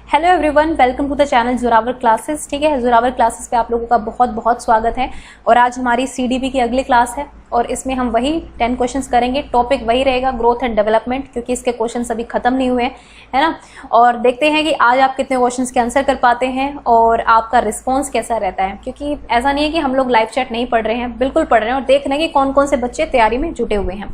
Hello everyone, welcome to the channel Zorawar classes. ठीक है, Zorawar classes पे आप लोगों का बहुत बहुत स्वागत है। और आज हमारी सीडीपी की अगली क्लास है और इसमें हम वही 10 क्वेश्चंस करेंगे। टॉपिक वही रहेगा, ग्रोथ एंड डेवलपमेंट, क्योंकि इसके क्वेश्चंस अभी खत्म नहीं हुए हैं, है ना। और देखते हैं कि आज आप कितने क्वेश्चंस के आंसर कर पाते हैं और आपका रिस्पॉन्स कैसा रहता है, क्योंकि ऐसा नहीं है कि हम लोग लाइव चैट नहीं पढ़ रहे हैं, बिल्कुल पढ़ रहे हैं और देख रहे हैं कि कौन कौन से बच्चे तैयारी में जुटे हुए हैं।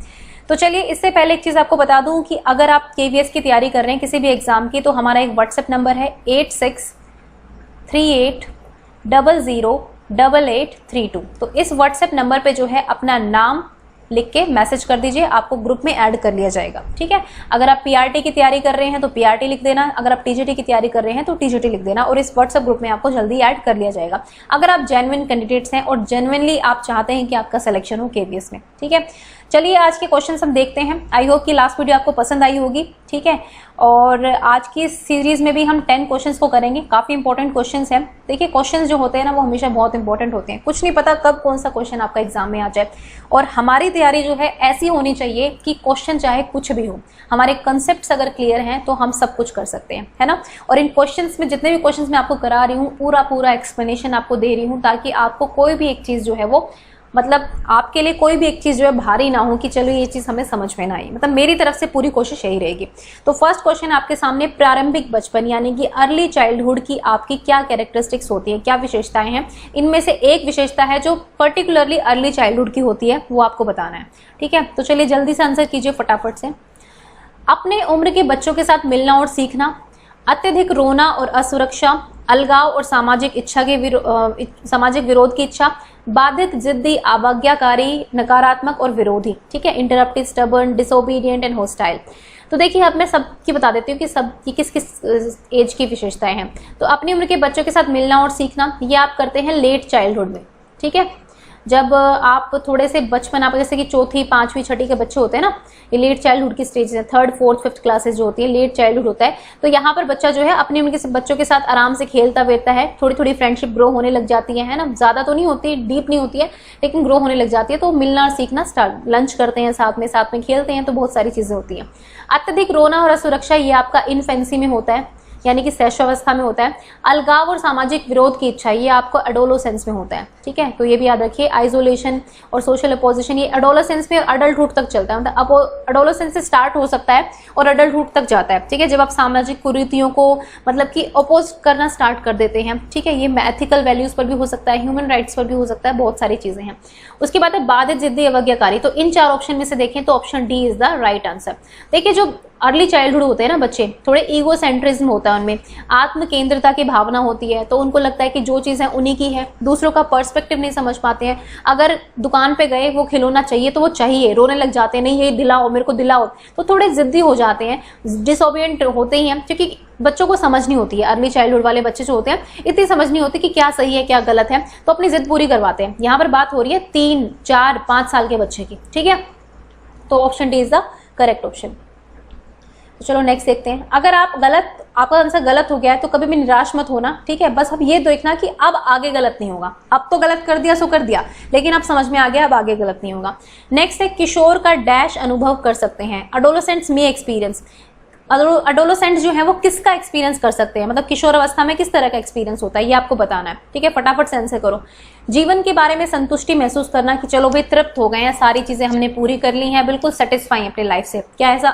तो चलिए, इससे पहले एक चीज़ आपको बता दूं कि अगर आप केवीएस की तैयारी कर रहे हैं किसी भी एग्जाम की, तो हमारा एक व्हाट्सएप नंबर है 8638008832। तो इस व्हाट्सएप नंबर पे जो है अपना नाम लिख के मैसेज कर दीजिए, आपको ग्रुप में ऐड कर लिया जाएगा। ठीक है, अगर आप पीआरटी की तैयारी कर रहे हैं तो पीआरटी लिख देना, अगर आप टीजीटी की तैयारी कर रहे हैं तो टीजीटी लिख देना और इस व्हाट्सएप ग्रुप में आपको जल्दी ऐड कर लिया जाएगा, अगर आप जेन्युइन कैंडिडेट्स हैं और जेन्युइनली आप चाहते हैं कि आपका सिलेक्शन हो केवीएस में। ठीक है, चलिए आज के क्वेश्चन हम देखते हैं। आई होप कि लास्ट वीडियो आपको पसंद आई होगी। ठीक है, और आज की सीरीज में भी हम 10 क्वेश्चंस को करेंगे। काफी इंपॉर्टेंट क्वेश्चंस हैं। देखिए, क्वेश्चंस जो होते हैं ना, वो हमेशा बहुत इंपॉर्टेंट होते हैं। कुछ नहीं पता कब कौन सा क्वेश्चन आपका एग्जाम में आ जाए, और हमारी तैयारी जो है ऐसी होनी चाहिए कि क्वेश्चन चाहे कुछ भी हो, हमारे कंसेप्ट अगर क्लियर हैं तो हम सब कुछ कर सकते हैं, है ना। और इन क्वेश्चंस में, जितने भी क्वेश्चंस मैं आपको करा रही हूँ, पूरा एक्सप्लेनेशन आपको दे रही हूँ, ताकि आपको कोई भी एक चीज जो है वो, मतलब आपके लिए कोई भी एक चीज जो है भारी ना हो कि चलो ये चीज हमें समझ में ना आई। मतलब मेरी तरफ से पूरी कोशिश यही रहेगी। तो फर्स्ट क्वेश्चन आपके सामने, प्रारंभिक बचपन यानी कि अर्ली चाइल्डहुड की आपकी क्या कैरेक्टरिस्टिक्स होती है, क्या विशेषताएं हैं। इनमें से एक विशेषता है जो पर्टिकुलरली अर्ली चाइल्डहुड की होती है, वो आपको बताना है। ठीक है, तो चलिए जल्दी से आंसर कीजिए फटाफट से। अपने उम्र के बच्चों के साथ मिलना और सीखना, अत्यधिक रोना और असुरक्षा, अलगाव और सामाजिक विरोध की इच्छा, बाधित, जिद्दी, अवज्ञाकारी, नकारात्मक और विरोधी। ठीक है, इंटरप्टिव, स्टबर्न, डिसोबीडियंट एंड होस्टाइल। तो देखिए, अब मैं सबकी बता देती हूँ कि सब की किस किस एज की विशेषताएं हैं। तो अपनी उम्र के बच्चों के साथ मिलना और सीखना, ये आप करते हैं लेट चाइल्डहुड में। ठीक है, जब आप थोड़े से बचपन, आप जैसे कि चौथी, पांचवी, छठी के बच्चे होते हैं ना, ये लेट चाइल्डहुड की स्टेज है। 3rd, 4th, 5th क्लासेस जो होती है, लेट चाइल्डहुड होता है। तो यहाँ पर बच्चा जो है अपनी उम्र के बच्चों के साथ आराम से खेलता वेरता है, थोड़ी थोड़ी फ्रेंडशिप ग्रो होने लग जाती है ना। ज्यादा तो नहीं होती, डीप नहीं होती है, लेकिन ग्रो होने लग जाती है। तो मिलना और सीखना स्टार्ट, लंच करते हैं साथ में खेलते हैं, तो बहुत सारी चीजें होती हैं। अत्यधिक रोना और असुरक्षा, ये आपका इनफेंसी में होता है, यानी कि शैशवावस्था में होता है। अलगाव और सामाजिक विरोध की इच्छा, ये आपको एडोलोसेंस में होता है। ठीक है, तो ये भी याद रखिए। आइसोलेशन और सोशल अपोजिशन, ये एडोलोसेंस में अडल्टहुड तक चलता है। मतलब अब एडोलोसेंस से स्टार्ट हो सकता है और अडल्टहुड तक जाता है। ठीक है, जब आप सामाजिक कुरीतियों को मतलब कि अपोज करना स्टार्ट कर देते हैं। ठीक है, ये एथिकल वैल्यूज पर भी हो सकता है, ह्यूमन राइट्स पर भी हो सकता है, बहुत सारी चीजें हैं। उसके बाद है बाधित, जिद्दी, अवज्ञाकारी। तो इन 4 ऑप्शन में से देखें तो option D is the right answer. देखिए, जो अर्ली चाइल्डहुड होते हैं ना बच्चे, थोड़े ईगो सेंट्रिज्म होता है उनमें, आत्म केंद्रता की भावना होती है। तो उनको लगता है कि जो चीज है उन्हीं की है, दूसरों का पर्सपेक्टिव नहीं समझ पाते हैं। अगर दुकान पे गए, वो खिलौना चाहिए तो वो चाहिए, रोने लग जाते हैं, नहीं ये दिलाओ, मेरे को दिलाओ। तो थोड़े जिद्दी हो जाते हैं, डिसोबिएंट होते ही हैं, क्योंकि बच्चों को समझ नहीं होती है। अर्ली चाइल्डहुड वाले बच्चे जो होते हैं, इतनी समझ नहीं होती कि क्या सही है क्या गलत है, तो अपनी जिद पूरी करवाते हैं। यहाँ पर बात हो रही है 3, 4, 5 साल के बच्चे की। ठीक है, तो option D is the correct option. तो चलो नेक्स्ट देखते हैं। अगर आपका आंसर गलत हो गया है तो कभी भी निराश मत होना। ठीक है, बस अब ये देखना कि अब आगे गलत नहीं होगा। अब तो गलत कर दिया सो कर दिया, लेकिन अब समझ में आ गया, अब आगे गलत नहीं होगा। नेक्स्ट है, किशोर का डैश अनुभव कर सकते हैं। एडोलेसेंट्स में एक्सपीरियंस, एडोलेसेंट जो है वो किसका एक्सपीरियंस कर सकते हैं, मतलब किशोर अवस्था में किस तरह का एक्सपीरियंस होता है, ये आपको बताना है। ठीक है, फटाफट से आंसर करो। जीवन के बारे में संतुष्टि महसूस करना कि चलो भाई तृप्त हो गए हैं, सारी चीजें हमने पूरी कर ली हैं, बिल्कुल सेटिस्फाई हैं अपनी लाइफ से। क्या ऐसा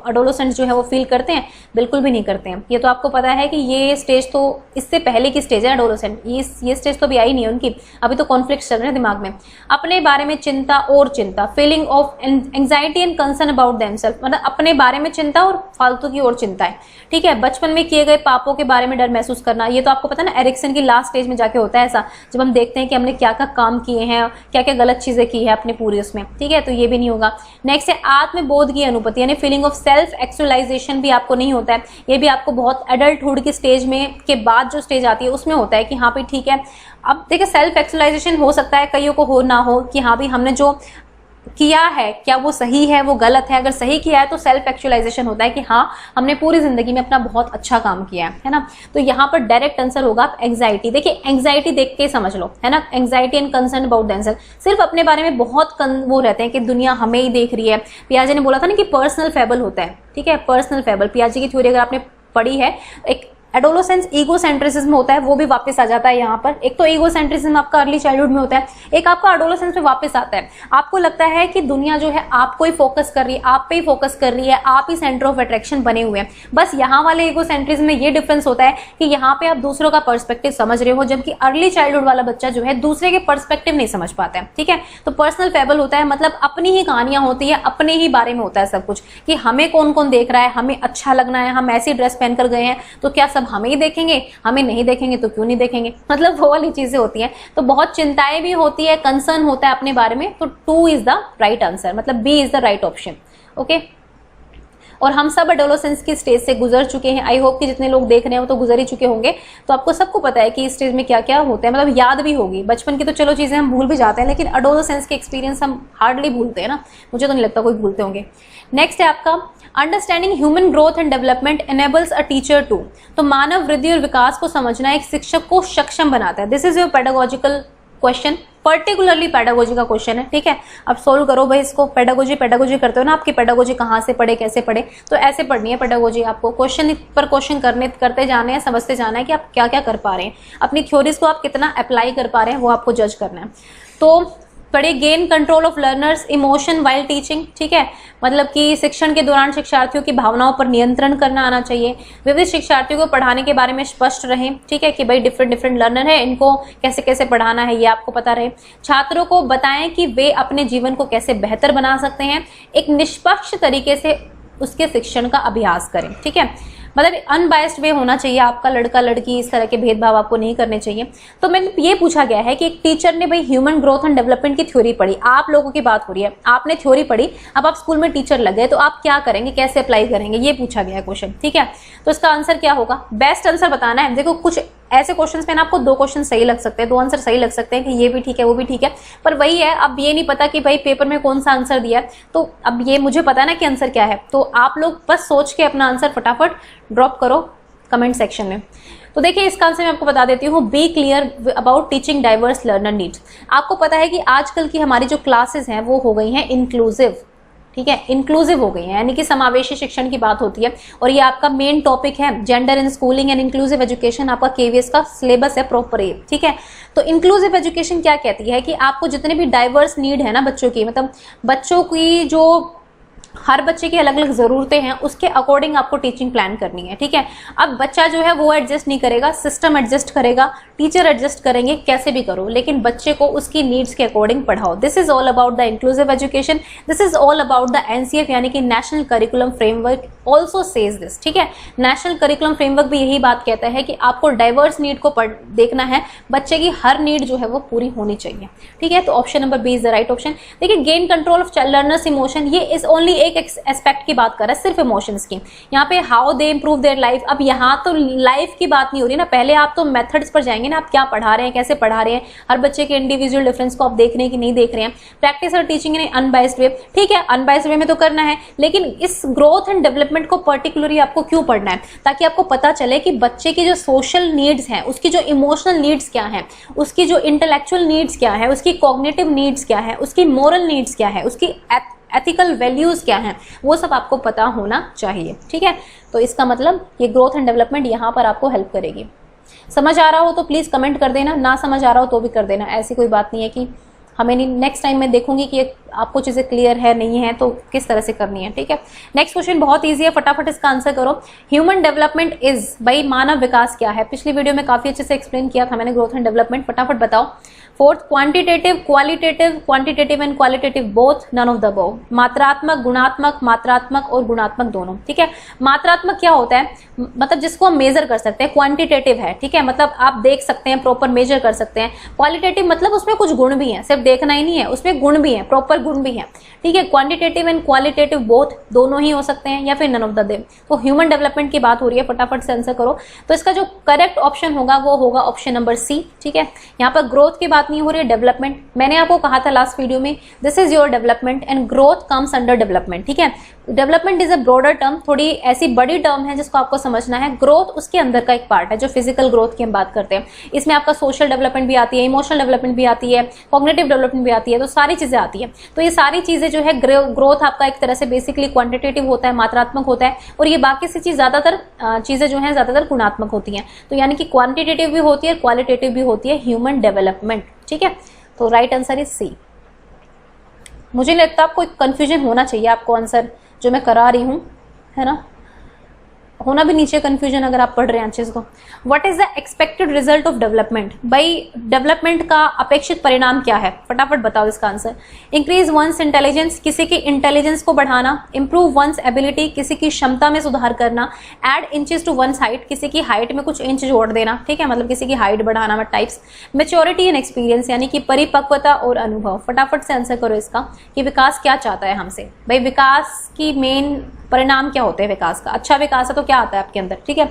एडोलेसेंट जो है वो फील करते हैं? बिल्कुल भी नहीं करते हैं। ये तो आपको पता है कि ये स्टेज तो इससे पहले की स्टेज है एडोलेसेंट, ये स्टेज तो भी आई नहीं है उनकी, अभी तो कॉन्फ्लिक्ट चल रहे हैं दिमाग में। अपने बारे में चिंता और चिंता, feeling of anxiety and concern about themselves, मतलब अपने बारे में चिंता और फालतू की और चिंता है। ठीक है, बचपन में किए गए पापों के बारे में डर महसूस करना, ये तो आपको पता है ना, एरिक्सन की लास्ट स्टेज में जाके होता है ऐसा, जब हम देखते हैं कि हमने क्या क्या काम किए हैं, क्या क्या गलत चीजें की है अपने पूरे उसमें। ठीक है, तो ये भी नहीं होगा। नेक्स्ट है, आत्मबोध की अनुभूति, यानी फीलिंग ऑफ सेल्फ एक्चुअलाइजेशन भी आपको नहीं होता है। ये भी आपको बहुत एडल्टहुड की स्टेज में के बाद जो स्टेज आती है उसमें होता है कि हाँ भाई ठीक है। अब देखिए, सेल्फ एक्चुअलाइजेशन हो सकता है कईयों को हो ना हो, कि हाँ भाई हमने जो किया है क्या वो सही है, वो गलत है। अगर सही किया है तो सेल्फ एक्चुअलाइजेशन होता है कि हाँ हमने पूरी जिंदगी में अपना बहुत अच्छा काम किया है ना। तो यहाँ पर डायरेक्ट आंसर होगा एंग्जाइटी। देखिए, एंग्जाइटी देख के समझ लो, है ना, anxiety and concern about themselves, सिर्फ अपने बारे में बहुत वो रहते हैं कि दुनिया हमें ही देख रही है। पियाजे ने बोला था ना कि पर्सनल फेबल होता है। ठीक है, पर्सनल फेबल, पियाजे की थ्योरी अगर आपने पढ़ी है, एक एडोलोसेंस ईगोसेंट्रिज्म होता है, वो भी वापस आ जाता है यहाँ पर। एक तो ईगोसेंट्रिज्म आपका अर्ली चाइल्डहुड में होता है, एक आपका एडोलोसेंस में वापस आता है। आपको लगता है कि दुनिया जो है आपको ही फोकस कर रही है, आप पे ही फोकस कर रही है, आप ही सेंटर ऑफ अट्रैक्शन बने हुए हैं। बस यहाँ वाले ईगोसेंट्रिज्म में ये डिफरेंस होता है कि यहाँ पे आप दूसरों का पर्सपेक्टिव समझ रहे हो, जबकि अर्ली चाइल्डहुड वाला बच्चा जो है दूसरे के पर्सपेक्टिव नहीं समझ पाता है। ठीक है, तो पर्सनल फेबल होता है, मतलब अपनी ही कहानियां होती है, अपने ही बारे में होता है सब कुछ, कि हमें कौन कौन देख रहा है, हमें अच्छा लगना है, हम ऐसी ड्रेस पहनकर गए हैं तो क्या सब हमें ही देखेंगे, हमें नहीं देखेंगे तो क्यों नहीं देखेंगे, मतलब वो वाली चीजें होती हैं। तो बहुत चिंताएं भी होती है, कंसर्न होता है अपने बारे में। तो 2 इज द राइट आंसर, मतलब B is the right option. Okay, और हम सब एडोलेसेंस की स्टेज से गुजर चुके हैं। आई होप कि जितने लोग देख रहे हैं वो तो गुजर ही चुके होंगे, तो आपको सबको पता है कि इस स्टेज में क्या क्या होता है, मतलब याद भी होगी। बचपन की तो चलो चीजें हम भूल भी जाते हैं, लेकिन एडोलेसेंस के एक्सपीरियंस हम हार्डली भूलते हैं ना, मुझे तो नहीं लगता कोई भूलते होंगे। नेक्स्ट है आपका understanding human growth and development enables a teacher to. तो मानव वृद्धि और विकास को समझना एक शिक्षक को सक्षम बनाता है। This is your pedagogical question, particularly pedagogy का क्वेश्चन है। ठीक है, अब सोल्व करो भाई इसको। पेडागोजी करते हो ना, आपकी पेडागोजी कहाँ से पढ़े, कैसे पढ़े, तो ऐसे पढ़नी है पेडागोजी। आपको क्वेश्चन पर क्वेश्चन करते जाने हैं, समझते जाना है कि आप क्या क्या कर पा रहे हैं, अपनी थ्योरीज को आप कितना अप्लाई कर पा रहे हैं, वो आपको जज करना है। तो पढ़े gain control of learners emotion while teaching. ठीक है, मतलब कि शिक्षण के दौरान शिक्षार्थियों की भावनाओं पर नियंत्रण करना आना चाहिए। विविध शिक्षार्थियों को पढ़ाने के बारे में स्पष्ट रहें। ठीक है, कि भाई डिफरेंट लर्नर है, इनको कैसे कैसे पढ़ाना है ये आपको पता रहे। छात्रों को बताएं कि वे अपने जीवन को कैसे बेहतर बना सकते हैं। एक निष्पक्ष तरीके से उसके शिक्षण का अभ्यास करें। ठीक है, मतलब अनबायस्ड वे होना चाहिए आपका, लड़का लड़की इस तरह के भेदभाव आपको नहीं करने चाहिए। तो मैंने ये पूछा गया है कि एक टीचर ने भाई ह्यूमन ग्रोथ एंड डेवलपमेंट की थ्योरी पढ़ी, आप लोगों की बात हो रही है, आपने थ्योरी पढ़ी, अब आप स्कूल में टीचर लग गए, तो आप क्या करेंगे, कैसे अप्लाई करेंगे, ये पूछा गया है क्वेश्चन। ठीक है, तो इसका आंसर क्या होगा, बेस्ट आंसर बताना है। देखो कुछ ऐसे क्वेश्चंस में ना आपको 2 क्वेश्चन सही लग सकते हैं, 2 आंसर सही लग सकते हैं कि ये भी ठीक है वो भी ठीक है, पर वही है, अब ये नहीं पता कि भाई पेपर में कौन सा आंसर दिया है। तो अब ये मुझे पता है ना कि आंसर क्या है, तो आप लोग बस सोच के अपना आंसर फटाफट ड्रॉप करो कमेंट सेक्शन में। तो देखिए इसका आंसर मैं आपको बता देती हूँ, be clear about teaching diverse learner needs. आपको पता है कि आजकल की हमारी जो क्लासेस हैं वो हो गई हैं इंक्लूसिव। ठीक है, इंक्लूसिव हो गई है, यानी कि समावेशी शिक्षण की बात होती है, और ये आपका मेन टॉपिक है, gender in schooling and inclusive education, आपका केवीएस का सिलेबस है प्रॉपर ये। ठीक है, तो इंक्लूसिव एजुकेशन क्या कहती है कि आपको जितने भी डाइवर्स नीड है ना बच्चों की, मतलब बच्चों की जो हर बच्चे की अलग अलग जरूरतें हैं, उसके अकॉर्डिंग आपको टीचिंग प्लान करनी है। ठीक है, अब बच्चा जो है वो एडजस्ट नहीं करेगा, सिस्टम एडजस्ट करेगा, टीचर एडजस्ट करेंगे, कैसे भी करो, लेकिन बच्चे को उसकी नीड्स के अकॉर्डिंग पढ़ाओ। This is all about the inclusive education, this is all about the NCF यानी कि national curriculum framework also says this. ठीक है, नेशनल करिकुलम फ्रेमवर्क भी यही बात कहता है कि आपको डाइवर्स नीड को देखना है, बच्चे की हर नीड जो है वो पूरी होनी चाहिए। ठीक है, तो option number B is the right option. देखिए gain control of learners emotion, ये इज ओनली एक एस्पेक्ट की बात कर रहा है, सिर्फ इमोशंस की। यहाँ पे how they improve their life, अब यहाँ तो लाइफ की बात नहीं हो रही ना, पहले आप तो मेथड्स पर जाएंगे ना, आप क्या पढ़ा रहे हैं, कैसे पढ़ा रहे हैं, हर बच्चे के इंडिविजुअल डिफरेंस को आप देख रहे हैं कि नहीं देख रहे हैं। प्रैक्टिस और टीचिंग इन अनबायस्ड वे, ठीक है अनबायस्ड वे में तो करना है, लेकिन इस ग्रोथ एंड डेवलपमेंट को पर्टिकुलरली आपको क्यों पढ़ना है, ताकि आपको पता चले कि बच्चे की जो सोशल नीड्स हैं, उसकी जो इमोशनल नीड्स क्या हैं, उसकी जो इंटेलेक्चुअल नीड्स क्या है, उसकी कॉग्निटिव नीड्स क्या है, उसकी मोरल नीड्स क्या है, उसकी एथिकल वैल्यूज क्या हैं, वो सब आपको पता होना चाहिए। ठीक है, तो इसका मतलब ये ग्रोथ एंड डेवलपमेंट यहाँ पर आपको हेल्प करेगी। समझ आ रहा हो तो प्लीज कमेंट कर देना, ना समझ आ रहा हो तो भी कर देना, ऐसी कोई बात नहीं है कि हमें नहीं। नेक्स्ट टाइम मैं देखूंगी कि आपको चीजें क्लियर है नहीं है तो किस तरह से करनी है। ठीक है, नेक्स्ट क्वेश्चन बहुत इजी है, फटाफट इसका आंसर करो। ह्यूमन डेवलपमेंट इज, भाई मानव विकास क्या है, पिछली वीडियो में काफी अच्छे से एक्सप्लेन किया था मैंने ग्रोथ एंड डेवलपमेंट, फटाफट बताओ। Fourth quantitative qualitative and qualitative both, none of the above. मात्रात्मक मात्रात्मक और गुणात्मक दोनों। ठीक है, मात्रात्मक क्या होता है, मतलब जिसको हम मेजर कर सकते हैं, क्वांटिटेटिव है, ठीक है मतलब आप देख सकते हैं, प्रॉपर मेजर कर सकते हैं। क्वालिटेटिव मतलब उसमें कुछ गुण भी हैं, सिर्फ देखना ही नहीं है, उसमें गुण भी हैं, प्रॉपर गुण भी हैं। ठीक है, क्वांटिटेटिव एंड क्वालिटेटिव बोथ, दोनों ही हो सकते हैं, या फिर नन ऑफ द देम। तो ह्यूमन डेवलपमेंट की बात हो रही है, फटाफट से आंसर करो। तो इसका जो करेक्ट ऑप्शन होगा वो होगा ऑप्शन नंबर सी। ठीक है, यहाँ पर ग्रोथ की बात नहीं हो रही है, डेवलपमेंट। मैंने आपको कहा था लास्ट वीडियो में, this is your development and growth comes under development. ठीक है, development is a broader term, थोड़ी ऐसी बड़ी टर्म है जिसको आपको समझना है, ग्रोथ उसके अंदर का एक पार्ट है, जो फिजिकल ग्रोथ की हम बात करते हैं। इसमें आपका सोशल डेवलपमेंट भी आती है, इमोशनल डेवलपमेंट भी आती है, कॉग्निटिव डेवलपमेंट भी आती है, तो सारी चीजें आती है। तो ये सारी चीजें जो है, ग्रोथ आपका एक तरह से बेसिकली क्वांटिटेटिव होता है, मात्रात्मक होता है, और ये बाकी सी चीज ज्यादातर चीजें जो है ज्यादातर गुणात्मक होती हैं। तो यानी कि क्वांटिटेटिव भी होती है, क्वालिटेटिव भी होती है ह्यूमन डेवलपमेंट। ठीक है, तो राइट आंसर इज सी। मुझे नहीं लगता आपको कंफ्यूजन होना चाहिए, आपको आंसर जो मैं करा रही हूं, है ना, होना भी नीचे कंफ्यूजन अगर आप पढ़ रहे हैं चीज को। What is the expected result of development? भाई डेवलपमेंट का अपेक्षित परिणाम क्या है, फटाफट बताओ इसका आंसर। इंक्रीज वंस इंटेलिजेंस, किसी की इंटेलिजेंस को बढ़ाना। इंप्रूव वंस एबिलिटी, किसी की क्षमता में सुधार करना। Add inches to one's height, किसी की हाइट में कुछ इंच जोड़ देना। ठीक है, मतलब किसी की हाइट बढ़ाना में टाइप्स। मेच्योरिटी एंड एक्सपीरियंस, यानी कि परिपक्वता और अनुभव। फटाफट से आंसर करो इसका कि विकास क्या चाहता है हमसे। भाई विकास की मेन परिणाम क्या होते हैं विकास का? अच्छा विकास है तो क्या आता है आपके अंदर? ठीक है,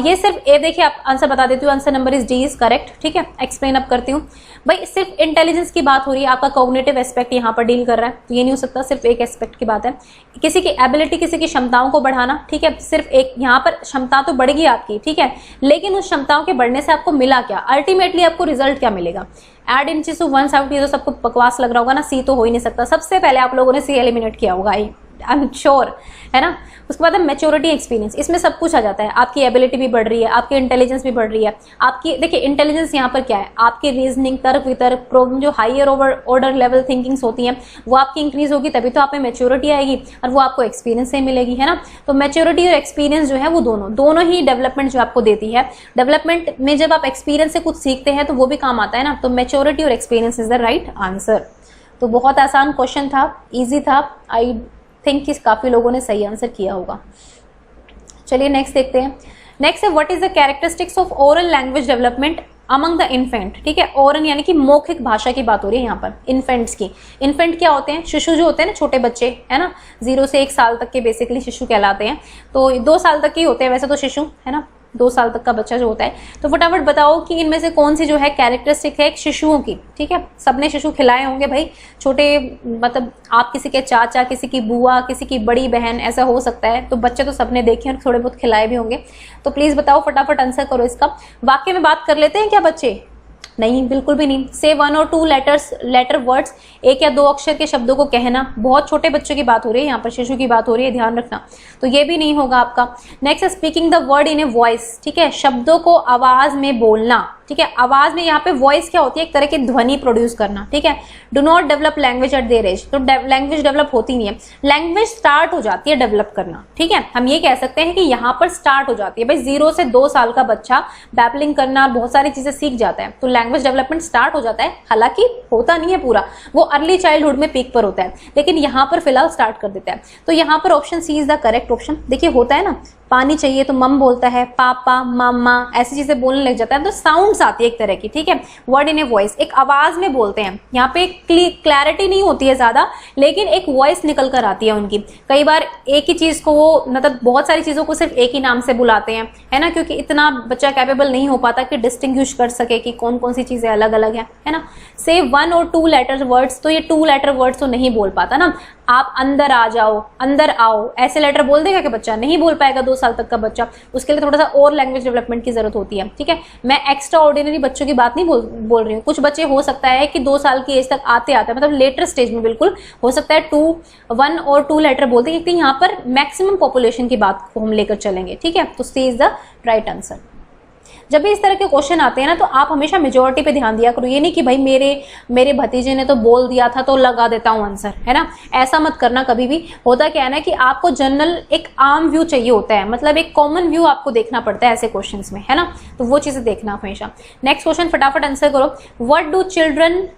ये सिर्फ ए, देखिए आप आंसर बता देती हूँ, answer number is D is correct. ठीक है, एक्सप्लेन अब करती हूँ। भाई सिर्फ इंटेलिजेंस की बात हो रही है, आपका कॉग्निटिव एस्पेक्ट यहाँ पर डील कर रहा है, तो ये नहीं हो सकता, सिर्फ एक एस्पेक्ट की बात है। किसी की एबिलिटी, किसी की क्षमताओं को बढ़ाना। ठीक है, सिर्फ एक, यहाँ पर क्षमता तो बढ़ेगी आपकी, ठीक है, लेकिन उस क्षमताओं के बढ़ने से आपको मिला क्या, अल्टीमेटली आपको रिजल्ट क्या मिलेगा? Add inches to one's height, ये तो सबको बकवास लग रहा होगा ना, सी तो हो ही नहीं सकता। सबसे पहले आप लोगों ने सी एलिमिनेट किया होगा, आई एम श्योर, है ना। उसके बाद मैच्योरिटी एक्सपीरियंस, इसमें सब कुछ आ जाता है। आपकी एबिलिटी भी बढ़ रही है, आपकी इंटेलिजेंस भी बढ़ रही है, आपकी देखिए इंटेलिजेंस यहाँ पर क्या है, आपकी रीजनिंग, तर्क वितर्क, प्रॉब्लम, जो हायर ऑर्डर लेवल थिंकिंग्स होती हैं वो आपकी इंक्रीज होगी, तभी तो आप में मैच्योरिटी आएगी, और वो आपको एक्सपीरियंस से मिलेगी, है ना। तो मैच्योरिटी और एक्सपीरियंस जो है वो दोनों ही डेवलपमेंट जो आपको देती है। डेवलपमेंट में जब आप एक्सपीरियंस से कुछ सीखते हैं तो वो भी काम आता है ना, तो मैच्योरिटी और experience is the right answer. तो बहुत आसान क्वेश्चन था, ईजी था, आई थिंक कि काफी लोगों ने सही आंसर किया होगा। चलिए नेक्स्ट देखते हैं। नेक्स्ट है what is the characteristics of oral language development among the infant. ठीक है, ओरल यानी कि मौखिक भाषा की बात हो रही है यहाँ पर, इन्फेंट्स की। इन्फेंट क्या होते हैं? शिशु जो होते हैं ना, छोटे बच्चे, है ना, 0 से 1 साल तक के बेसिकली शिशु कहलाते हैं। तो 2 साल तक के होते हैं वैसे तो शिशु, है ना, 2 साल तक का बच्चा जो होता है। तो फटाफट बताओ कि इनमें से कौन सी जो है कैरेक्टरिस्टिक है शिशुओं की। ठीक है, सबने शिशु खिलाए होंगे भाई, छोटे, मतलब आप किसी के चाचा, किसी की बुआ, किसी की बड़ी बहन, ऐसा हो सकता है, तो बच्चे तो सबने देखे और थोड़े बहुत खिलाए भी होंगे। तो प्लीज बताओ, फटाफट आंसर करो इसका। वाक्य में बात कर लेते हैं क्या बच्चे? नहीं, बिल्कुल भी नहीं। से 1 और 2 लेटर वर्ड्स, 1 या 2 अक्षर के शब्दों को कहना। बहुत छोटे बच्चों की बात हो रही है यहाँ पर, शिशु की बात हो रही है, ध्यान रखना। तो ये भी नहीं होगा आपका। Next, speaking the word in a voice. ठीक है, शब्दों को आवाज में बोलना। ठीक है, आवाज में यहाँ पे वॉइस क्या होती है? एक तरह की ध्वनि प्रोड्यूस करना। ठीक है, do not develop language at their age, तो लैंग्वेज डेवलप होती नहीं है, लैंग्वेज स्टार्ट हो जाती है डेवलप करना। ठीक है, हम ये कह सकते हैं कि यहाँ पर स्टार्ट हो जाती है। भाई 0 से 2 साल का बच्चा बैबलिंग करना, बहुत सारी चीजें सीख जाता है, तो लैंग्वेज डेवलपमेंट स्टार्ट हो जाता है। हालांकि होता नहीं है पूरा, वो अर्ली चाइल्डहुड में पीक पर होता है, लेकिन यहाँ पर फिलहाल स्टार्ट कर देता है। तो यहाँ पर option C is the correct option. देखिए होता है ना, पानी चाहिए तो मम बोलता है, पापा, मामा, ऐसी चीजें बोलने लग जाता है, तो साउंड्स आती है एक तरह की। ठीक है, वर्ड इन ए वॉइस, एक आवाज में बोलते हैं। यहाँ पे क्लैरिटी नहीं होती है ज्यादा, लेकिन एक वॉइस निकल कर आती है उनकी। कई बार एक ही चीज को वो, मतलब बहुत सारी चीजों को सिर्फ एक ही नाम से बुलाते हैं, है ना, क्योंकि इतना बच्चा कैपेबल नहीं हो पाता कि डिस्टिंग्विश कर सके कि कौन कौन सी चीजें अलग अलग है ना। से 1 और 2 लेटर वर्ड्स, तो ये 2 लेटर वर्ड्स तो नहीं बोल पाता ना। आप अंदर आ जाओ, अंदर आओ, ऐसे लेटर बोल देगा कि बच्चा नहीं बोल पाएगा 2 साल तक का बच्चा। उसके लिए थोड़ा सा और लैंग्वेज डेवलपमेंट की जरूरत होती है। ठीक है, मैं एक्स्ट्रा ऑर्डिनरी बच्चों की बात नहीं बोल रही हूँ। कुछ बच्चे हो सकता है कि 2 साल की एज तक आते आते, मतलब लेटर स्टेज में बिल्कुल हो सकता है 1 और 2 लेटर बोलते हैं, क्योंकि यहाँ पर मैक्सिमम पॉपुलेशन की बात को हम लेकर चलेंगे। ठीक है, तो सी इज द राइट आंसर। जब भी इस तरह के क्वेश्चन आते हैं ना, तो आप हमेशा मेजोरिटी पे ध्यान दिया करो। ये नहीं कि भाई मेरे भतीजे ने तो बोल दिया था तो लगा देता हूं आंसर, है ना, ऐसा मत करना कभी भी। होता क्या है ना कि आपको जनरल एक आम व्यू चाहिए होता है, मतलब एक कॉमन व्यू आपको देखना पड़ता है ऐसे क्वेश्चंस में, है ना, तो वो चीजें देखना हमेशा। नेक्स्ट क्वेश्चन, फटाफट आंसर करो। What do children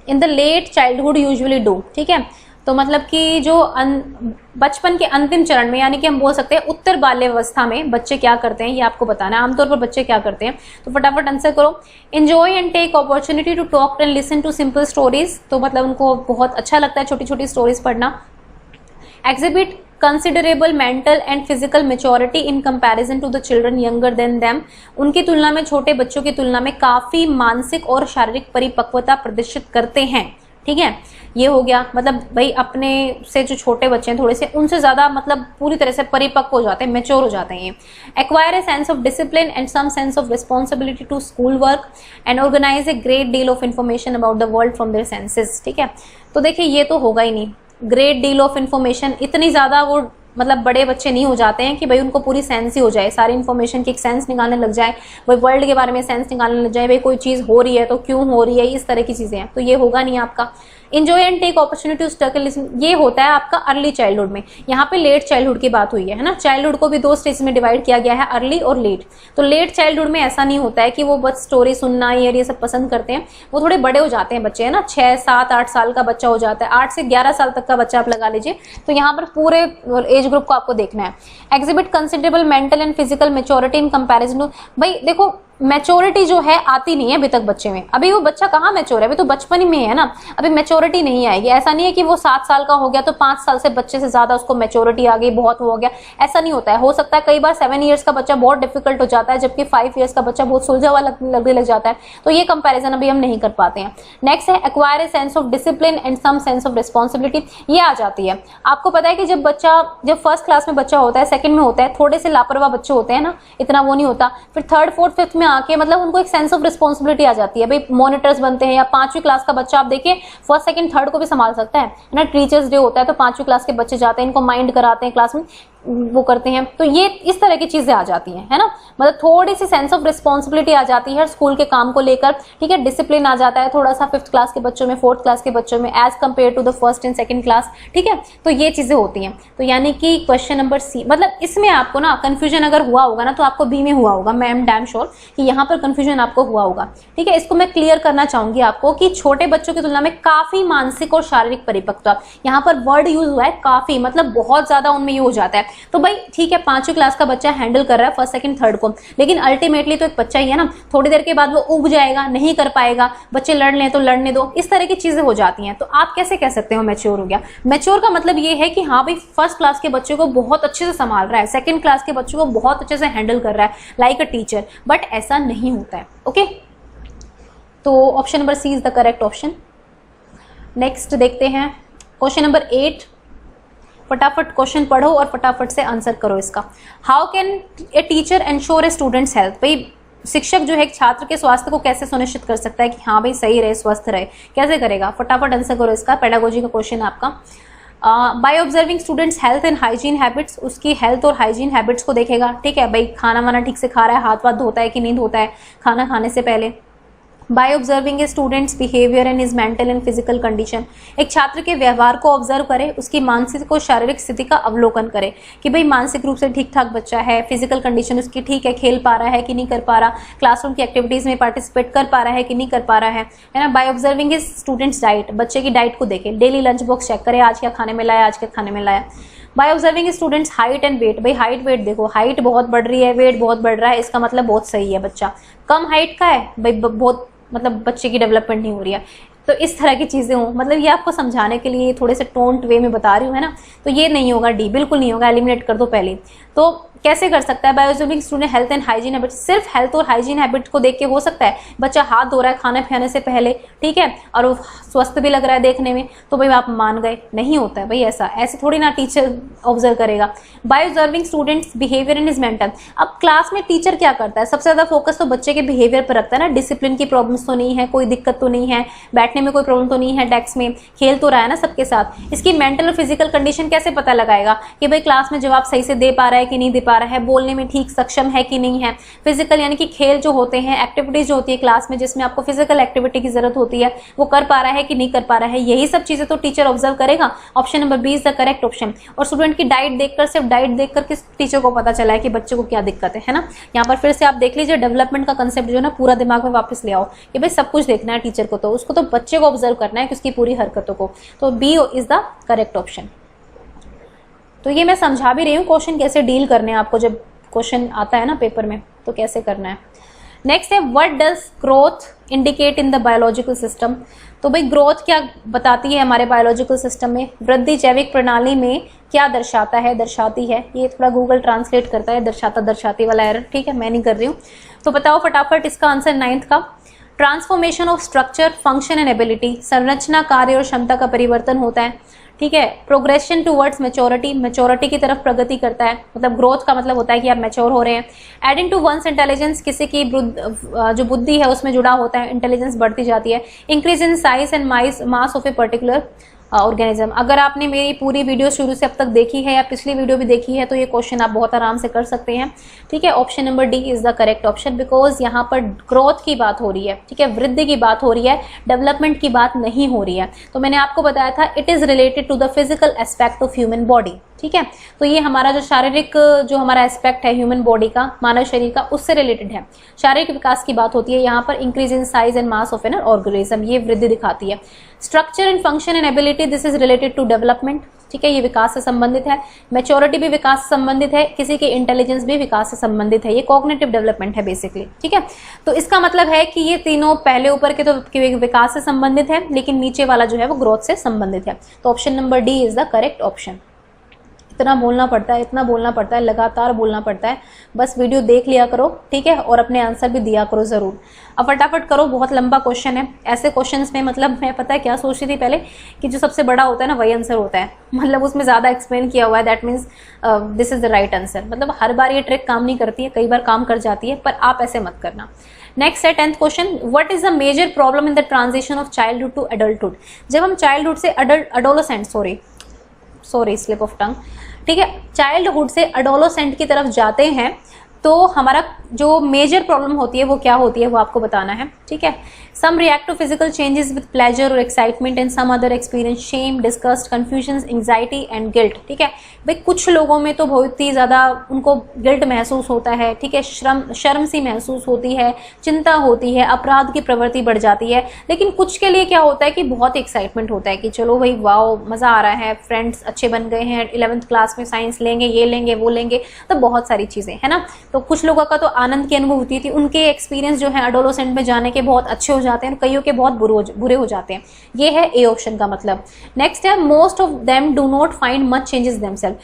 in the late childhood usually do. ठीक है, तो मतलब कि जो बचपन के अंतिम चरण में, यानी कि हम बोल सकते हैं उत्तर बाल्यावस्था में बच्चे क्या करते हैं, ये आपको बताना है। आमतौर पर बच्चे क्या करते हैं, तो फटाफट आंसर करो। Enjoy and take opportunity to talk and listen to simple stories, तो मतलब उनको बहुत अच्छा लगता है छोटी छोटी स्टोरीज पढ़ना। Exhibit considerable mental and physical maturity in comparison to the children younger than them, उनकी तुलना में, छोटे बच्चों की तुलना में काफी मानसिक और शारीरिक परिपक्वता प्रदर्शित करते हैं। ठीक है, ये हो गया। मतलब भाई अपने से जो छोटे बच्चे हैं थोड़े से, उनसे ज्यादा मतलब पूरी तरह से परिपक्व हो जाते हैं, मेच्योर हो जाते हैं ये। Acquire a sense of discipline and some sense of responsibility to school work and organize a great deal of information about the world from their senses. ठीक है, तो देखिए ये तो होगा ही नहीं, ग्रेट डील ऑफ इन्फॉर्मेशन, इतनी ज्यादा वो मतलब बड़े बच्चे नहीं हो जाते हैं कि भाई उनको पूरी सेंस ही हो जाए, सारी इन्फॉर्मेशन की एक सेंस निकालने लग जाए, भाई वर्ल्ड के बारे में सेंस निकालने लग जाए, भाई कोई चीज हो रही है तो क्यों हो रही है, इस तरह की चीजें हैं, तो ये होगा नहीं आपका। Enjoy and take opportunity to struggle listen, ये होता है आपका अर्ली चाइल्डहुड में। यहाँ पे लेट चाइल्डहुड की बात हुई है ना, चाइल्डहुड को भी 2 स्टेज में डिवाइड किया गया है, अर्ली और लेट। तो लेट चाइल्डहुड में ऐसा नहीं होता है कि वो बस स्टोरी सुनना ये सब पसंद करते हैं, वो थोड़े बड़े हो जाते हैं बच्चे, है ना, 6, 7, 8 साल का बच्चा हो जाता है, 8 से 11 साल तक का बच्चा आप लगा लीजिए। तो यहाँ पर पूरे एज ग्रुप को आपको देखना है। Exhibit considerable mental and physical maturity in comparison to, भाई देखो मैच्योरिटी जो है आती नहीं है अभी तक बच्चे में, अभी वो बच्चा कहाँ मैच्योर है, अभी तो बचपन ही में है ना, अभी मैच्योरिटी नहीं आएगी। ऐसा नहीं है कि वो 7 साल का हो गया तो 5 साल से बच्चे से ज्यादा उसको मैच्योरिटी आ गई, बहुत हो गया, ऐसा नहीं होता है। हो सकता है कई बार 7 ईयर्स का बच्चा बहुत डिफिकल्ट हो जाता है, जबकि 5 ईयर्स का बच्चा बहुत सुलझा हुआ लगने लग जाता है, तो ये कंपेरिजन अभी हम नहीं कर पाते हैं। नेक्स्ट है acquire a sense of discipline and some sense of responsibility, ये आ जाती है। आपको पता है कि जब फर्स्ट क्लास में बच्चा होता है, सेकंड में होता है, थोड़े से लापरवाह बच्चे होते हैं ना, इतना वो नहीं होता, फिर 3rd, 4th, 5th में आके मतलब उनको सेंस ऑफ रिस्पॉन्सिबिलिटी आ जाती है, भाई मॉनिटर्स बनते हैं, या 5वीं क्लास का बच्चा आप देखिए 1st, 2nd, 3rd को भी संभाल सकता है ना। टीचर्स डे होता है तो 5वीं क्लास के बच्चे जाते हैं, इनको माइंड कराते हैं क्लास में, वो करते हैं, तो ये इस तरह की चीजें आ जाती हैं, है ना, मतलब थोड़ी सी सेंस ऑफ रिस्पॉन्सिबिलिटी आ जाती है स्कूल के काम को लेकर। ठीक है, डिसिप्लिन आ जाता है थोड़ा सा 5th क्लास के बच्चों में, 4th क्लास के बच्चों में as compare to the 1st and 2nd class. ठीक है, तो ये चीजें होती हैं। तो यानी कि क्वेश्चन नंबर सी, मतलब इसमें आपको ना कंफ्यूजन अगर हुआ होगा ना तो आपको बी में हुआ होगा, मैं एम डैम श्योर कि यहाँ पर कंफ्यूजन आपको हुआ होगा। ठीक है, इसको मैं क्लियर करना चाहूंगी आपको कि छोटे बच्चों की तुलना में काफी मानसिक और शारीरिक परिपक्वता, यहाँ पर वर्ड यूज हुआ है काफी, मतलब बहुत ज्यादा उनमें ये हो जाता है। तो भाई ठीक है, 5वीं क्लास का बच्चा हैंडल कर रहा है 1st, 2nd, 3rd को, लेकिन अल्टीमेटली तो एक बच्चा ही है ना, थोड़ी देर के बाद वो उब जाएगा, नहीं कर पाएगा, बच्चे लड़ लें तो लड़ने दो, इस तरह की चीजें हो जाती हैं। तो आप कैसे कह सकते हो मैच्योर हो गया? मैच्योर का मतलब ये है कि हाँ भाई 1st क्लास के बच्चे को बहुत अच्छे से संभाल रहा है, 2nd क्लास के बच्चों को बहुत अच्छे से हैंडल कर रहा है लाइक अ टीचर, बट ऐसा नहीं होता है। ओके, तो option number C is the correct option. Next देखते हैं क्वेश्चन नंबर 8, फटाफट क्वेश्चन पढ़ो और फटाफट से आंसर करो इसका। How can a teacher ensure A students health, भाई शिक्षक जो है छात्र के स्वास्थ्य को कैसे सुनिश्चित कर सकता है कि हाँ भाई सही रहे, स्वस्थ रहे, कैसे करेगा? फटाफट आंसर करो इसका, पेडागोजी का क्वेश्चन है आपका। Bye observing students health and hygiene habits, उसकी हेल्थ और हाइजीन हैबिट्स को देखेगा। ठीक है भाई, खाना वाना ठीक से खा रहा है, हाथ वाथ धोता है कि नहीं धोता है खाना खाने से पहले। By observing A students behaviour and his mental and physical condition, एक छात्र के व्यवहार को ऑब्जर्व करे, उसकी मानसिक और शारीरिक स्थिति का अवलोकन करे कि भाई मानसिक रूप से ठीक ठाक बच्चा है, फिजिकल कंडीशन उसकी ठीक है, खेल पा रहा है कि नहीं कर पा रहा, क्लासरूम की एक्टिविटीज में पार्टिसिपेट कर पा रहा है कि नहीं कर पा रहा है ना। By observing his students diet, बच्चे की डाइट को देखे, डेली लंच बॉक्स चेक करे, आज क्या खाने में लाया, आज क्या खाने में लाया। By observing students height and weight, भाई हाइट वेट देखो, हाइट बहुत बढ़ रही है, वेट बहुत बढ़ रहा है, इसका मतलब बहुत सही है बच्चा। कम हाइट का है भाई, बहुत मतलब बच्चे की डेवलपमेंट नहीं हो रही है। तो इस तरह की चीजें हों, मतलब ये आपको समझाने के लिए थोड़े से टोंट वे में बता रही हूँ, है ना। तो ये नहीं होगा, डी बिल्कुल नहीं होगा, एलिमिनेट कर दो पहले। तो कैसे कर सकता है? By observing student health and hygiene habit, सिर्फ हेल्थ और हाइजीन हैबिट को देख के हो सकता है? बच्चा हाथ धो रहा है खाने खाने से पहले, ठीक है, और वो स्वस्थ भी लग रहा है देखने में, तो भाई आप मान गए? नहीं होता है भाई ऐसे थोड़ी ना टीचर ऑब्जर्व करेगा। Bye observing students behaviour and his mental, अब क्लास में टीचर क्या करता है? सबसे ज्यादा फोकस तो बच्चे के बिहेवियर पर रखता है ना, डिसिप्लिन की प्रॉब्लम्स तो नहीं है, कोई दिक्कत तो नहीं है, बैठने में कोई प्रॉब्लम तो नहीं है, डेस्क में खेल तो रहा है ना सबके साथ। इसकी मेंटल और फिजिकल कंडीशन कैसे पता लगाएगा कि भाई क्लास में जवाब सही से दे पा रहा है कि नहीं दे पा रहा है, बोलने में ठीक सक्षम है कि नहीं है। फिजिकल यानी कि खेल जो होते हैं, एक्टिविटीज जो होती है क्लास में जिसमें आपको फिजिकल एक्टिविटी की जरूरत होती है, वो कर पा रहा है कि नहीं कर पा रहा है, यही सब चीजें तो टीचर ऑब्जर्व करेगा। Option number B is the correct option. और स्टूडेंट की डाइट देखकर, सिर्फ डाइट देखकर किस टीचर को पता चला है कि बच्चे को क्या दिक्कत है ना। यहाँ पर फिर से आप देख लीजिए, डेवलपमेंट का कंसेप्ट जो है ना पूरा दिमाग में वापस ले आओ कि भाई सब कुछ देखना है टीचर को, तो उसको तो बच्चे को ऑब्जर्व करना है कि उसकी पूरी हरकतों को। तो B is the correct option. तो ये मैं समझा भी रही हूँ क्वेश्चन कैसे डील करने हैं आपको, जब क्वेश्चन आता है ना पेपर में तो कैसे करना है। नेक्स्ट है what does growth indicate in the biological system, तो भाई ग्रोथ क्या बताती है हमारे बायोलॉजिकल सिस्टम में? वृद्धि जैविक प्रणाली में क्या दर्शाता है, दर्शाती है? ये थोड़ा गूगल ट्रांसलेट करता है दर्शाता दर्शाती वाला एरर, ठीक है, मैं नहीं कर रही हूँ। तो बताओ फटाफट इसका आंसर 9th का। Transformation of structure, function and ability, संरचना, कार्य और क्षमता का परिवर्तन होता है, ठीक है। प्रोग्रेशन टूवर्ड्स मैच्योरिटी, मैच्योरिटी की तरफ प्रगति करता है, मतलब ग्रोथ का मतलब होता है कि आप मैच्योर हो रहे हैं। एडिंग टू वंस इंटेलिजेंस, किसी की जो बुद्धि है उसमें जुड़ा होता है, इंटेलिजेंस बढ़ती जाती है। Increase in size and mass of a particular organism. अगर आपने मेरी पूरी वीडियो शुरू से अब तक देखी है या पिछली वीडियो भी देखी है तो ये क्वेश्चन आप बहुत आराम से कर सकते हैं, ठीक है। Option number D is the correct option, because यहाँ पर ग्रोथ की बात हो रही है, ठीक है, वृद्धि की बात हो रही है, डेवलपमेंट की बात नहीं हो रही है। तो मैंने आपको बताया था it is related to the physical aspect of human body, ठीक है। तो ये हमारा जो शारीरिक जो हमारा एस्पेक्ट है ह्यूमन बॉडी का, मानव शरीर का, उससे रिलेटेड है। शारीरिक विकास की बात होती है यहाँ पर। Increase in size and mass of an organism, ये वृद्धि दिखाती है। Structure and function and ability, this is related to development, ठीक है, ये विकास से संबंधित है। मैच्योरिटी भी विकास से संबंधित है, किसी के इंटेलिजेंस भी विकास से संबंधित है, ये कॉग्निटिव डेवलपमेंट है बेसिकली, ठीक है। तो इसका मतलब है कि ये तीनों पहले ऊपर के तो विकास से संबंधित है, लेकिन नीचे वाला जो है वो ग्रोथ से संबंधित है। तो option number D is the correct option. इतना बोलना पड़ता है, इतना बोलना पड़ता है, लगातार बोलना पड़ता है, बस वीडियो देख लिया करो, ठीक है, और अपने आंसर भी दिया करो जरूर। अब फटाफट करो, बहुत लंबा क्वेश्चन है। ऐसे क्वेश्चंस में मतलब मैं पता है क्या सोच रही थी पहले कि जो सबसे बड़ा होता है ना वही आंसर होता है, मतलब उसमें ज्यादा एक्सप्लेन किया हुआ है, that means this is the right answer. मतलब हर बार ये ट्रिक काम नहीं करती है, कई बार काम कर जाती है, पर आप ऐसे मत करना। नेक्स्ट है 10th question, what is the major problem in the transition of childhood to adulthood. जब हम चाइल्डहुड से एडोलेसेंट स्लिप ऑफ टंग, ठीक है, चाइल्डहुड से एडोलेसेंट की तरफ जाते हैं तो हमारा जो मेजर प्रॉब्लम होती है वो क्या होती है वो आपको बताना है, ठीक है। Some react to physical changes with pleasure और excitement and some other experience shame, disgust, confusion, anxiety and guilt, ठीक है। भाई कुछ लोगों में तो बहुत ही ज्यादा उनको गिल्ट महसूस होता है, ठीक है, शर्म सी महसूस होती है, चिंता होती है, अपराध की प्रवृत्ति बढ़ जाती है। लेकिन कुछ के लिए क्या होता है कि बहुत एक्साइटमेंट होता है कि चलो भाई वाओ मजा आ रहा है, फ्रेंड्स अच्छे बन गए हैं, 11th क्लास में साइंस लेंगे, ये लेंगे, वो लेंगे, तो बहुत सारी चीजें है ना। तो कुछ लोगों का तो आनंद की अनुभूति थी, उनके एक्सपीरियंस जो है एडोलेसेंट में जाने के बहुत अच्छे हो जाते हैं, कईयों के बहुत बुरे हो जाते हैं। ये है ए ऑप्शन का मतलब। नेक्स्ट है most of them do not find much changes themselves,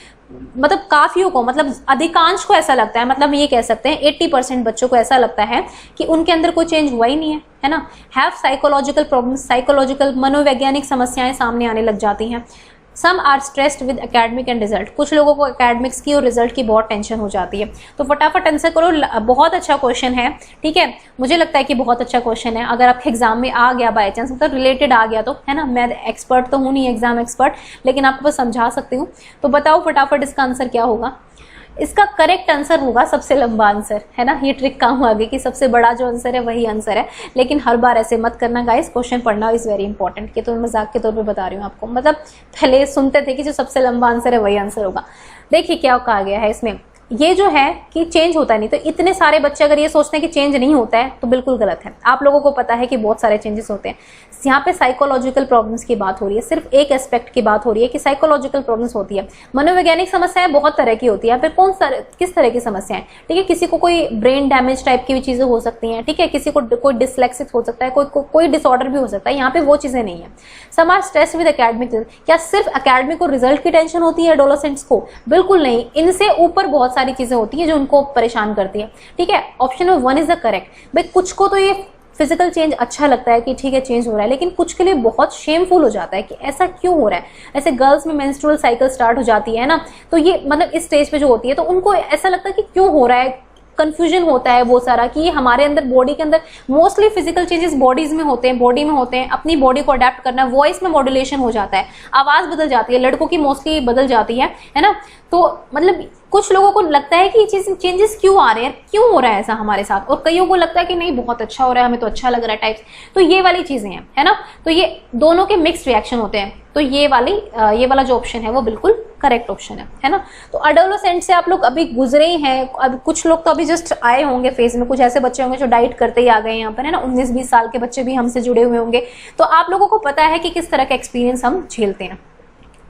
मतलब काफियों को, मतलब अधिकांश को ऐसा लगता है, मतलब ये कह सकते हैं 80% बच्चों को ऐसा लगता है कि उनके अंदर कोई चेंज हुआ ही नहीं है ना। हैव साइकोलॉजिकल प्रॉब्लम्स, साइकोलॉजिकल मनोवैज्ञानिक समस्याएं सामने आने लग जाती हैं। Some are stressed with academic and result, कुछ लोगों को एकेडमिक्स की और रिजल्ट की बहुत टेंशन हो जाती है। तो फटाफट आंसर करो, बहुत अच्छा क्वेश्चन है, ठीक है, मुझे लगता है कि बहुत अच्छा क्वेश्चन है। अगर आपके एग्जाम में आ गया बाय चांस, मतलब रिलेटेड आ गया तो, है ना, मैं एक्सपर्ट तो हूँ नहीं, एग्जाम एक्सपर्ट, लेकिन आपको बस समझा सकती हूँ। तो बताओ फटाफट इसका आंसर क्या होगा। इसका करेक्ट आंसर होगा सबसे लंबा आंसर, है ना। ये ट्रिक काम आ गई कि सबसे बड़ा जो आंसर है वही आंसर है, लेकिन हर बार ऐसे मत करना गाइस, क्वेश्चन पढ़ना इज वेरी इंपॉर्टेंट। कि तो मजाक के तौर पे बता रही हूँ आपको, मतलब पहले सुनते थे कि जो सबसे लंबा आंसर है वही आंसर होगा। देखिए क्या कहा गया है इसमें, ये जो है कि चेंज होता नहीं, तो इतने सारे बच्चे अगर ये सोचते हैं कि चेंज नहीं होता है तो बिल्कुल गलत है। आप लोगों को पता है कि बहुत सारे चेंजेस होते हैं। यहाँ पे साइकोलॉजिकल प्रॉब्लम्स की बात हो रही है, सिर्फ एक एस्पेक्ट की बात हो रही है कि साइकोलॉजिकल प्रॉब्लम्स होती है। मनोवैज्ञानिक समस्याएं बहुत तरह की होती है, फिर किस तरह की समस्याएं, ठीक है, किसी को कोई ब्रेन डैमेज टाइप की भी चीजें हो सकती हैं, ठीक है, किसी को कोई डिसलेक्सिक हो सकता है, कोई डिसऑर्डर भी हो सकता है। यहाँ पे वो चीजें नहीं है। Some are stress with academic, क्या सिर्फ एकेडमिक और रिजल्ट की टेंशन होती है एडोलेसेंट्स को? बिल्कुल नहीं, इनसे ऊपर बहुत सारी चीजें होती है जो उनको परेशान करती है, ठीक है। Option number 1 is the correct. भाई कुछ को तो ये फिजिकल चेंज अच्छा लगता है कि ठीक है चेंज हो रहा है, लेकिन कुछ के लिए बहुत शेमफुल हो जाता है कि ऐसा क्यों हो रहा है। ऐसे गर्ल्स में मेंस्ट्रुअल साइकिल स्टार्ट हो जाती है ना, तो ये मतलब इस स्टेज पे जो होती है तो उनको ऐसा लगता है कि क्यों हो रहा है, कंफ्यूजन होता है वो सारा कि हमारे अंदर बॉडी के अंदर मोस्टली फिजिकल चेंजेस बॉडीज में होते हैं, बॉडी में होते हैं। अपनी बॉडी को अडेप्ट करना, वॉइस में मॉड्यूलेशन हो जाता है, आवाज बदल जाती है, लड़कों की मोस्टली बदल जाती है ना। तो मतलब कुछ लोगों को लगता है कि ये चेंजेस क्यों आ रहे हैं, क्यों हो रहा है ऐसा हमारे साथ, और कईयों को लगता है कि नहीं बहुत अच्छा हो रहा है, हमें तो अच्छा लग रहा है टाइप्स। तो ये वाली चीजें हैं, है ना। तो ये दोनों के मिक्स्ड रिएक्शन होते हैं। तो ये वाला जो ऑप्शन है वो बिल्कुल करेक्ट ऑप्शन है ना। तो एडोलेसेंट से आप लोग अभी गुजरे ही हैं, अब कुछ लोग तो अभी जस्ट आए होंगे फेज में, कुछ ऐसे बच्चे होंगे जो डाइट करते ही आ गए यहाँ पर, है ना। 19-20 साल के बच्चे भी हमसे जुड़े हुए होंगे, तो आप लोगों को पता है कि किस तरह का एक्सपीरियंस हम झेलते हैं।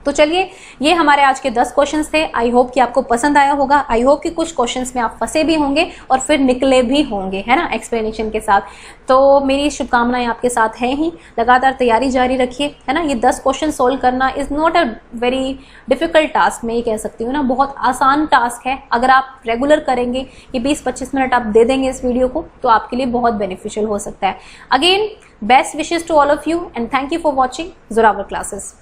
तो चलिए, ये हमारे आज के 10 क्वेश्चंस थे। आई होप कि आपको पसंद आया होगा। आई होप कि कुछ क्वेश्चंस में आप फंसे भी होंगे और फिर निकले भी होंगे, है ना, एक्सप्लेनेशन के साथ। तो मेरी शुभकामनाएं आपके साथ हैं ही। लगातार तैयारी जारी रखिए, है ना। ये 10 क्वेश्चन सोल्व करना is not a very difficult task, मैं ये कह सकती हूँ ना, बहुत आसान टास्क है। अगर आप रेगुलर करेंगे, ये 20-25 मिनट आप दे देंगे इस वीडियो को, तो आपके लिए बहुत बेनिफिशियल हो सकता है। Again, best wishes to all of you and thank you for watching Zorawar classes.